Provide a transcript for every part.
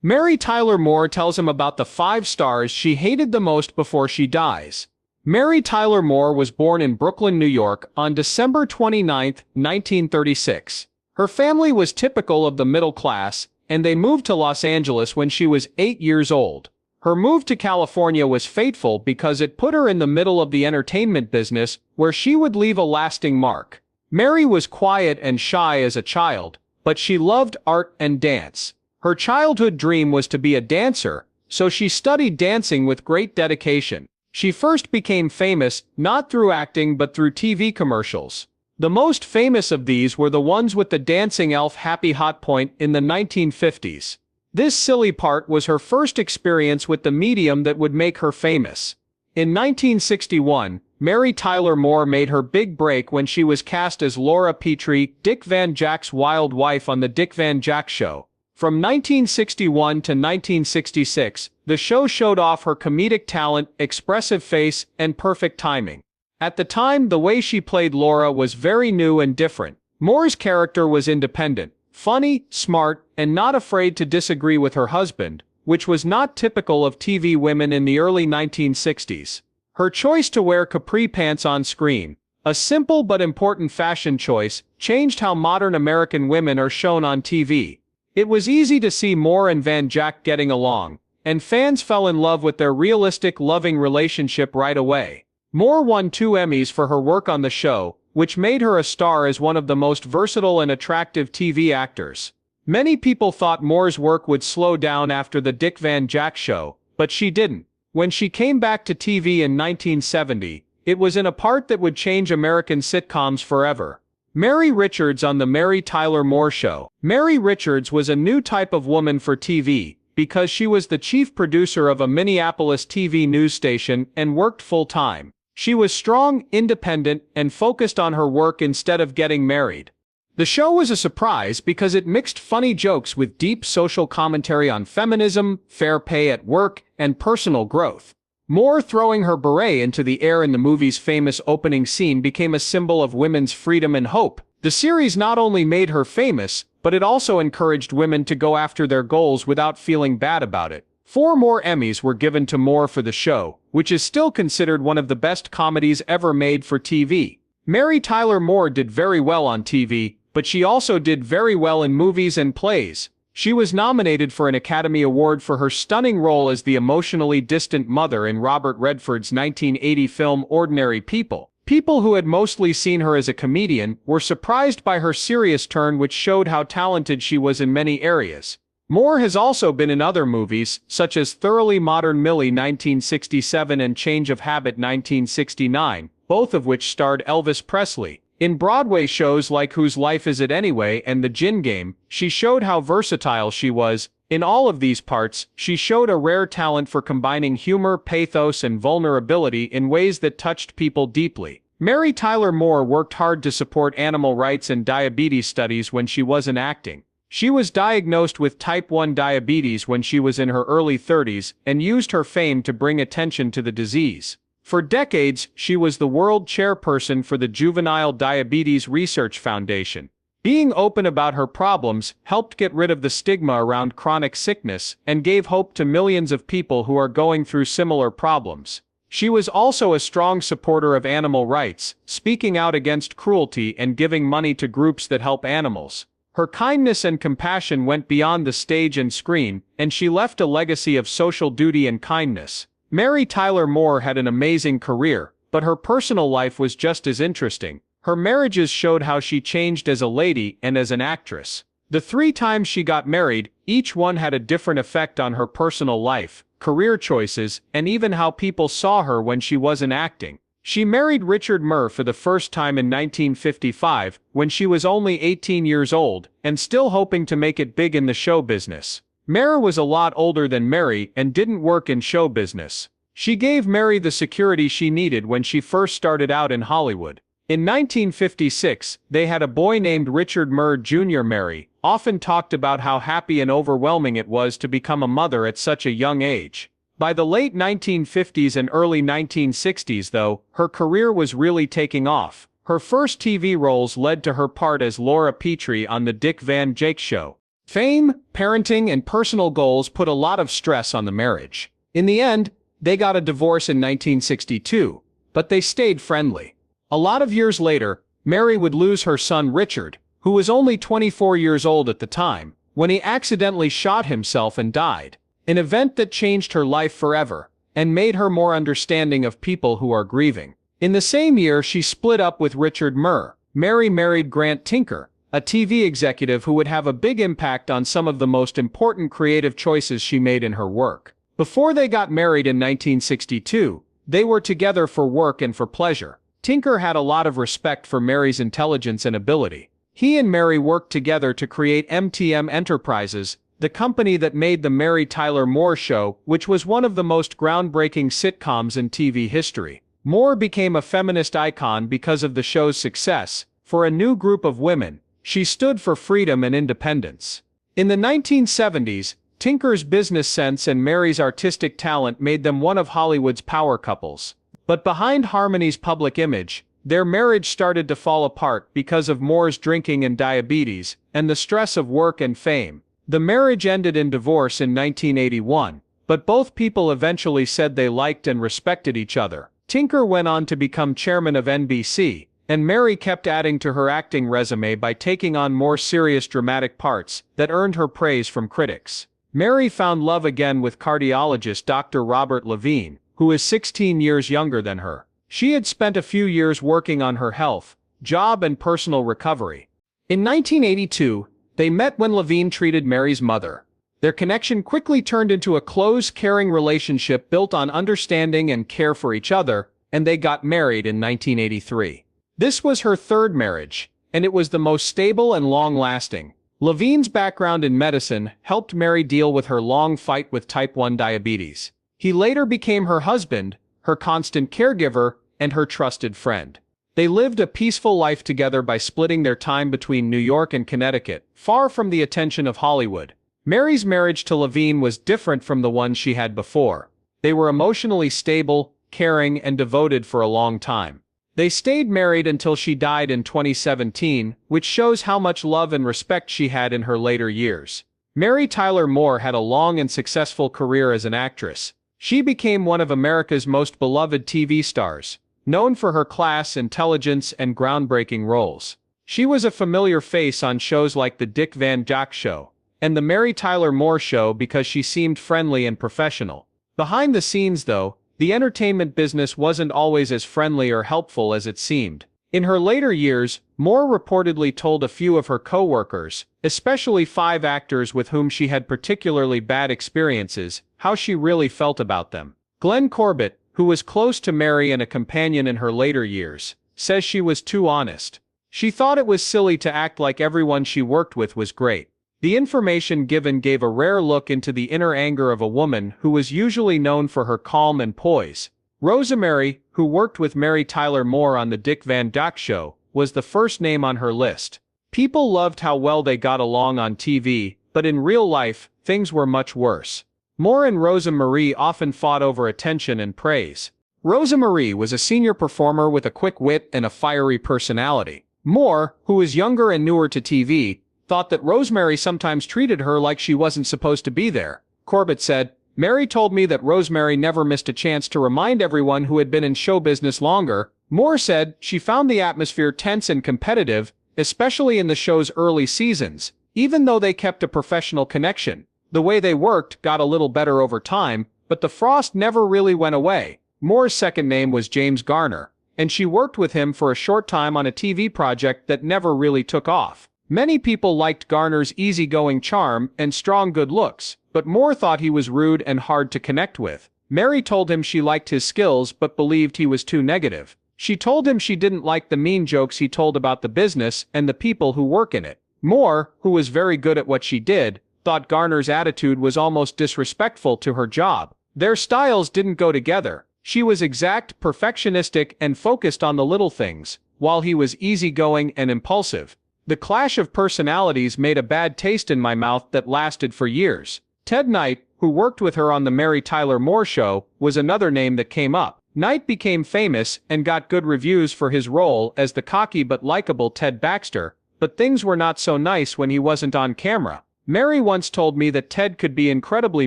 Mary Tyler Moore tells him about the 5 stars she hated the most before she dies. Mary Tyler Moore was born in Brooklyn, New York, on December 29, 1936. Her family was typical of the middle class, and they moved to Los Angeles when she was 8 years old. Her move to California was fateful because it put her in the middle of the entertainment business, where she would leave a lasting mark. Mary was quiet and shy as a child, but she loved art and dance. Her childhood dream was to be a dancer, so she studied dancing with great dedication. She first became famous, not through acting but through TV commercials. The most famous of these were the ones with the dancing elf Happy Hot Point in the 1950s. This silly part was her first experience with the medium that would make her famous. In 1961, Mary Tyler Moore made her big break when she was cast as Laura Petrie, Dick Van Jack's wild wife on The Dick Van Jack Show. From 1961 to 1966, the show showed off her comedic talent, expressive face, and perfect timing. At the time, the way she played Laura was very new and different. Moore's character was independent, funny, smart, and not afraid to disagree with her husband, which was not typical of TV women in the early 1960s. Her choice to wear capri pants on screen, a simple but important fashion choice, changed how modern American women are shown on TV. It was easy to see Moore and Van Jack getting along, and fans fell in love with their realistic, loving relationship right away. Moore won 2 Emmys for her work on the show, which made her a star as one of the most versatile and attractive TV actors. Many people thought Moore's work would slow down after The Dick Van Jack Show, but she didn't. When she came back to TV in 1970, it was in a part that would change American sitcoms forever. Mary Richards on The Mary Tyler Moore Show. Mary Richards was a new type of woman for TV, because she was the chief producer of a Minneapolis TV news station and worked full-time. She was strong, independent, and focused on her work instead of getting married. The show was a surprise because it mixed funny jokes with deep social commentary on feminism, fair pay at work, and personal growth. Moore throwing her beret into the air in the movie's famous opening scene became a symbol of women's freedom and hope. The series not only made her famous, but it also encouraged women to go after their goals without feeling bad about it. 4 more Emmys were given to Moore for the show, which is still considered one of the best comedies ever made for TV. Mary Tyler Moore did very well on TV, but she also did very well in movies and plays. She was nominated for an Academy Award for her stunning role as the emotionally distant mother in Robert Redford's 1980 film Ordinary People. People who had mostly seen her as a comedian were surprised by her serious turn, which showed how talented she was in many areas. Moore has also been in other movies, such as Thoroughly Modern Millie 1967 and Change of Habit 1969, both of which starred Elvis Presley. In Broadway shows like Whose Life Is It Anyway and The Gin Game, she showed how versatile she was. In all of these parts, she showed a rare talent for combining humor, pathos, and vulnerability in ways that touched people deeply. Mary Tyler Moore worked hard to support animal rights and diabetes studies when she wasn't acting. She was diagnosed with type 1 diabetes when she was in her early 30s and used her fame to bring attention to the disease. For decades, she was the world chairperson for the Juvenile Diabetes Research Foundation. Being open about her problems helped get rid of the stigma around chronic sickness and gave hope to millions of people who are going through similar problems. She was also a strong supporter of animal rights, speaking out against cruelty and giving money to groups that help animals. Her kindness and compassion went beyond the stage and screen, and she left a legacy of social duty and kindness. Mary Tyler Moore had an amazing career, but her personal life was just as interesting. Her marriages showed how she changed as a lady and as an actress. The 3 times she got married, each one had a different effect on her personal life, career choices, and even how people saw her when she wasn't acting. She married Richard Murr for the first time in 1955, when she was only 18 years old, and still hoping to make it big in the show business. Murr was a lot older than Mary and didn't work in show business. She gave Mary the security she needed when she first started out in Hollywood. In 1956, they had a boy named Richard Murr Jr. Mary often talked about how happy and overwhelming it was to become a mother at such a young age. By the late 1950s and early 1960s, though, her career was really taking off. Her first TV roles led to her part as Laura Petrie on The Dick Van Jack Show. Fame, parenting, and personal goals put a lot of stress on the marriage. In the end, they got a divorce in 1962, but they stayed friendly. A lot of years later, Mary would lose her son Richard, who was only 24 years old at the time, when he accidentally shot himself and died. An event that changed her life forever, and made her more understanding of people who are grieving. In the same year she split up with Richard Murr. Mary married Grant Tinker, a TV executive who would have a big impact on some of the most important creative choices she made in her work. Before they got married in 1962, they were together for work and for pleasure. Tinker had a lot of respect for Mary's intelligence and ability. He and Mary worked together to create MTM Enterprises, the company that made the Mary Tyler Moore Show, which was one of the most groundbreaking sitcoms in TV history. Moore became a feminist icon because of the show's success. For a new group of women, she stood for freedom and independence. In the 1970s, Tinker's business sense and Mary's artistic talent made them one of Hollywood's power couples. But behind Harmony's public image, their marriage started to fall apart because of Moore's drinking and diabetes, and the stress of work and fame. The marriage ended in divorce in 1981, but both people eventually said they liked and respected each other. Tinker went on to become chairman of NBC, and Mary kept adding to her acting resume by taking on more serious dramatic parts that earned her praise from critics. Mary found love again with cardiologist Dr. Robert Levine, who is 16 years younger than her. She had spent a few years working on her health, job and personal recovery. In 1982, they met when Levine treated Mary's mother. Their connection quickly turned into a close, caring relationship built on understanding and care for each other, and they got married in 1983. This was her third marriage, and it was the most stable and long-lasting. Levine's background in medicine helped Mary deal with her long fight with type 1 diabetes. He later became her husband, her constant caregiver, and her trusted friend. They lived a peaceful life together by splitting their time between New York and Connecticut, far from the attention of Hollywood. Mary's marriage to Levine was different from the one she had before. They were emotionally stable, caring, and devoted for a long time. They stayed married until she died in 2017, which shows how much love and respect she had in her later years. Mary Tyler Moore had a long and successful career as an actress. She became one of America's most beloved TV stars, known for her class, intelligence, and groundbreaking roles. She was a familiar face on shows like The Dick Van Dyke Show and The Mary Tyler Moore Show because she seemed friendly and professional. Behind the scenes, though, the entertainment business wasn't always as friendly or helpful as it seemed. In her later years, Moore reportedly told a few of her co-workers, especially 5 actors with whom she had particularly bad experiences, how she really felt about them. Glenn Corbett, who was close to Mary and a companion in her later years, says she was too honest. She thought it was silly to act like everyone she worked with was great. The information given gave a rare look into the inner anger of a woman who was usually known for her calm and poise. Rosemary, who worked with Mary Tyler Moore on The Dick Van Dyke Show, was the first name on her list. People loved how well they got along on TV, but in real life, things were much worse. Moore and Rosa Marie often fought over attention and praise. Rosa Marie was a senior performer with a quick wit and a fiery personality. Moore, who was younger and newer to TV, thought that Rosemary sometimes treated her like she wasn't supposed to be there. Corbett said, "Mary told me that Rosemary never missed a chance to remind everyone who had been in show business longer." Moore said she found the atmosphere tense and competitive, especially in the show's early seasons, even though they kept a professional connection. The way they worked got a little better over time, but the frost never really went away. Moore's second name was James Garner, and she worked with him for a short time on a TV project that never really took off. Many people liked Garner's easygoing charm and strong good looks, but Moore thought he was rude and hard to connect with. Mary told him she liked his skills but believed he was too negative. She told him she didn't like the mean jokes he told about the business and the people who work in it. Moore, who was very good at what she did, thought Garner's attitude was almost disrespectful to her job. Their styles didn't go together. She was exact, perfectionistic, and focused on the little things, while he was easygoing and impulsive. The clash of personalities made a bad taste in my mouth that lasted for years. Ted Knight, who worked with her on the Mary Tyler Moore Show, was another name that came up. Knight became famous and got good reviews for his role as the cocky but likable Ted Baxter, but things were not so nice when he wasn't on camera. Mary once told me that Ted could be incredibly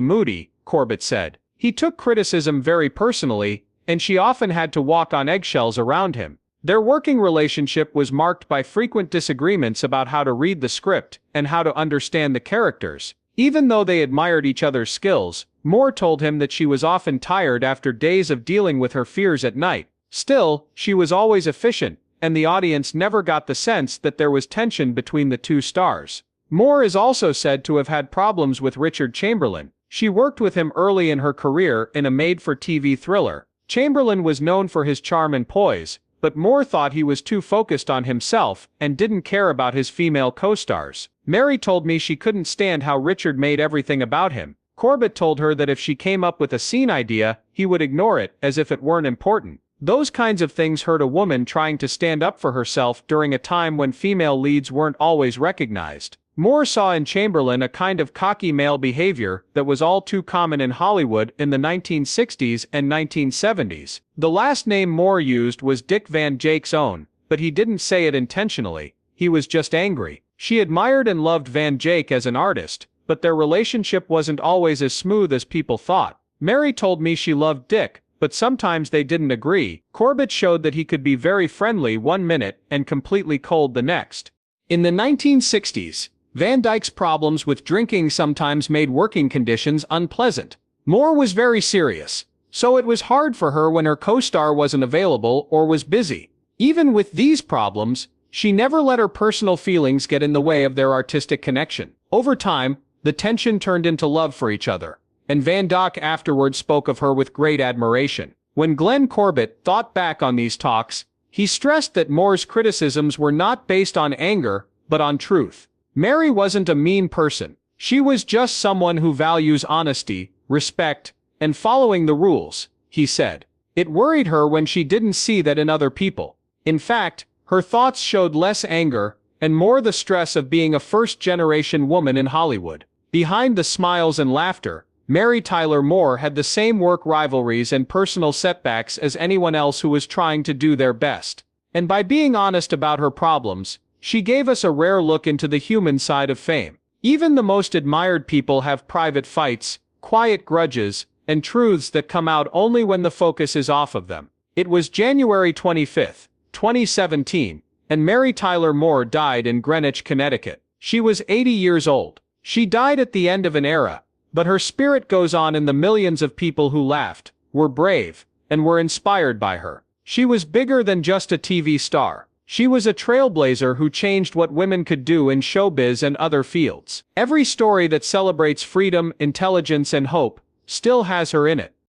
moody, Corbett said. He took criticism very personally, and she often had to walk on eggshells around him. Their working relationship was marked by frequent disagreements about how to read the script and how to understand the characters. Even though they admired each other's skills, Moore told him that she was often tired after days of dealing with her fears at night. Still, she was always efficient, and the audience never got the sense that there was tension between the two stars. Moore is also said to have had problems with Richard Chamberlain. She worked with him early in her career in a made-for-TV thriller. Chamberlain was known for his charm and poise, but Moore thought he was too focused on himself and didn't care about his female co-stars. Mary told me she couldn't stand how Richard made everything about him. Corbett told her that if she came up with a scene idea, he would ignore it as if it weren't important. Those kinds of things hurt a woman trying to stand up for herself during a time when female leads weren't always recognized. Moore saw in Chamberlain a kind of cocky male behavior that was all too common in Hollywood in the 1960s and 1970s. The last name Moore used was Dick Van Jake's own, but he didn't say it intentionally. He was just angry. She admired and loved Van Jake as an artist, but their relationship wasn't always as smooth as people thought. Mary told me she loved Dick, but sometimes they didn't agree. Corbett showed that he could be very friendly one minute and completely cold the next. In the 1960s, Van Dyke's problems with drinking sometimes made working conditions unpleasant. Moore was very serious, so it was hard for her when her co-star wasn't available or was busy. Even with these problems, she never let her personal feelings get in the way of their artistic connection. Over time, the tension turned into love for each other, and Van Dyke afterwards spoke of her with great admiration. When Glenn Corbett thought back on these talks, he stressed that Moore's criticisms were not based on anger, but on truth. Mary wasn't a mean person. She was just someone who values honesty, respect, and following the rules, he said. It worried her when she didn't see that in other people. In fact, her thoughts showed less anger and more the stress of being a first-generation woman in Hollywood. Behind the smiles and laughter, Mary Tyler Moore had the same work rivalries and personal setbacks as anyone else who was trying to do their best. And by being honest about her problems, she gave us a rare look into the human side of fame. Even the most admired people have private fights, quiet grudges, and truths that come out only when the focus is off of them. It was January 25, 2017, and Mary Tyler Moore died in Greenwich, Connecticut. She was 80 years old. She died at the end of an era, but her spirit goes on in the millions of people who laughed, were brave, and were inspired by her. She was bigger than just a TV star. She was a trailblazer who changed what women could do in showbiz and other fields. Every story that celebrates freedom, intelligence, and hope still has her in it.